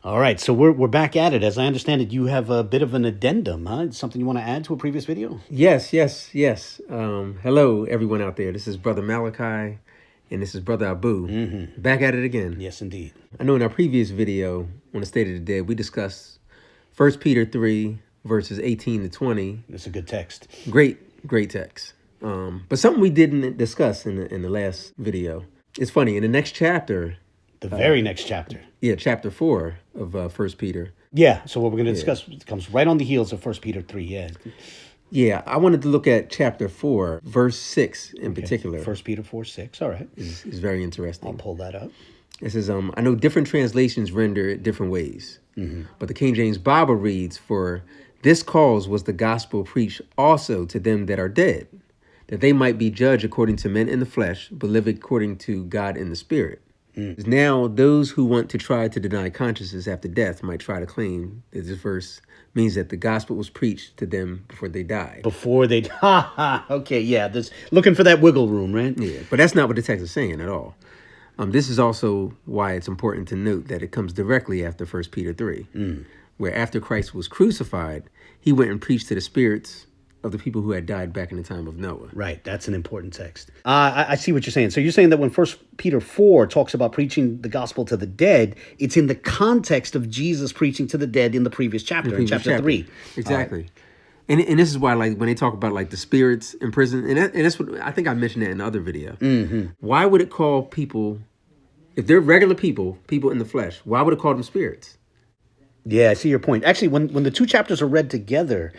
All right, so we're back at it. As I understand it, you have a bit of an addendum, huh? Something you want to add to a previous video? Yes. Hello, everyone out there. This is Brother Malachi, and this is Brother Abu. Back at it again. Yes, indeed. I know in our previous video on the State of the Dead, we discussed 1 Peter 3, verses 18 to 20. It's a good text. Great text. But something we didn't discuss in the last video. It's funny, in the next chapter... The very next chapter. Yeah, chapter 4 of 1 Peter. Yeah, so what we're going to discuss comes right on the heels of 1 Peter 3, yeah. Yeah, I wanted to look at chapter 4, verse 6 in particular. 1 Peter 4, 6, all right. Is very interesting. I'll pull that up. It says, I know different translations render it different ways, but the King James Bible reads, "For this cause was the gospel preached also to them that are dead, that they might be judged according to men in the flesh, but live according to God in the spirit." Now, those who want to try to deny consciousness after death might try to claim that this verse means that the gospel was preached to them before they died. Okay, yeah, looking for that wiggle room, right? Yeah, but that's not what the text is saying at all. This is also why it's important to note that it comes directly after 1 Peter 3, where after Christ was crucified, he went and preached to the spirits of the people who had died back in the time of Noah. Right, that's an important text. I see what you're saying. So you're saying that when 1 Peter 4 talks about preaching the gospel to the dead, it's in the context of Jesus preaching to the dead in the previous chapter, in chapter 3. Exactly. And this is why, like, when they talk about, like, the spirits in prison, and that's what, I think I mentioned that in the other video. Why would it call people, if they're regular people in the flesh, why would it call them spirits? Yeah, I see your point. Actually, when the two chapters are read together,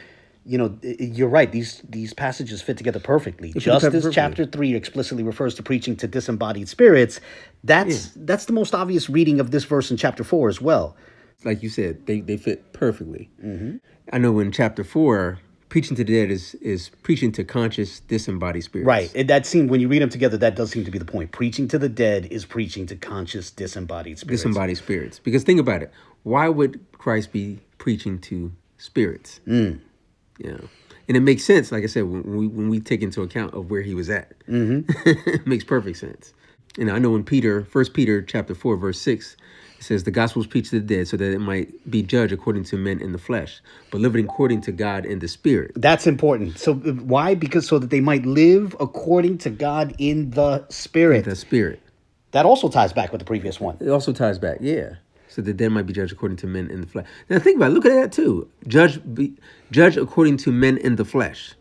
you know, you're right. These passages fit together perftly. Just as chapter 3 explicitly refers to preaching to disembodied spirits, that's the most obvious reading of this verse in chapter 4 as well. Like you said, they fit perfectly. I know in chapter 4, preaching to the dead is preaching to conscious disembodied spirits. Right. That seems, when you read them together, that does seem to be the point. Preaching to the dead is preaching to conscious disembodied spirits. Disembodied spirits. Because think about it. Why would Christ be preaching to spirits? You know, and it makes sense, like I said, when we take into account of where he was at. It makes perfect sense. And I know in 1 Peter chapter 4, verse 6, it says, "The gospel is preached to the dead so that it might be judged according to men in the flesh, but living according to God in the spirit." That's important. So why? Because so that they might live according to God in the spirit. In the spirit. That also ties back with the previous one. It also ties back, yeah. So that they might be judged according to men in the flesh. Now think about it. Look at that too. Judge according to men in the flesh.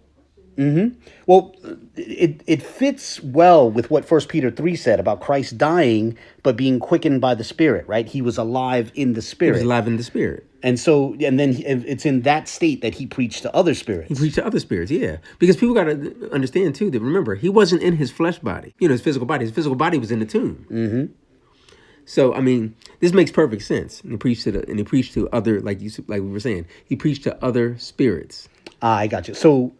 Well, it fits well with what 1 Peter 3 said about Christ dying, but being quickened by the Spirit, right? He was alive in the Spirit. He was alive in the Spirit. And then it's in that state that he preached to other spirits. He preached to other spirits, yeah. Because people got to understand too that, remember, he wasn't in his flesh body. You know, his physical body. His physical body was in the tomb. So, I mean, this makes perfect sense. And he preached to other, like we were saying, he preached to other spirits. I got you. So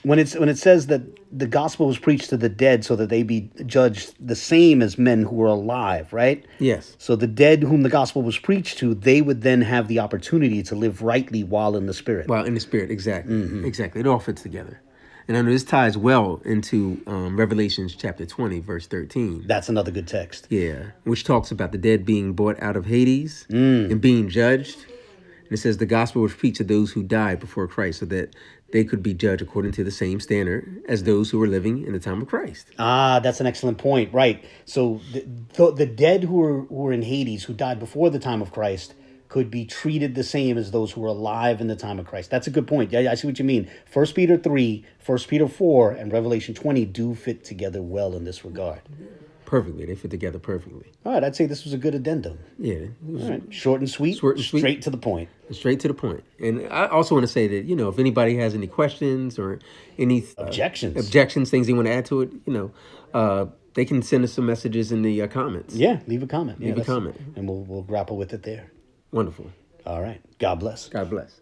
when it says that the gospel was preached to the dead so that they be judged the same as men who were alive, right? Yes. So the dead whom the gospel was preached to, they would then have the opportunity to live rightly while in the spirit. While in the spirit, exactly. Exactly. It all fits together. And I know this ties well into Revelations chapter 20, verse 13. That's another good text. Yeah, which talks about the dead being brought out of Hades and being judged. And it says the gospel was preached to those who died before Christ so that they could be judged according to the same standard as those who were living in the time of Christ. That's an excellent point. Right. So the dead who were in Hades, who died before the time of Christ, could be treated the same as those who were alive in the time of Christ. That's a good point. Yeah, I see what you mean. 1 Peter 3, 1 Peter 4, and Revelation 20 do fit together well in this regard. Perfectly. They fit together perfectly. All right, I'd say this was a good addendum. Yeah. All right, short and sweet, straight to the point. Straight to the point. And I also want to say that, you know, if anybody has any questions or any objections, things they want to add to it, you know, they can send us some messages in the comments. Yeah, leave a comment. Leave a comment. And we'll grapple with it there. Wonderful. All right. God bless. God bless.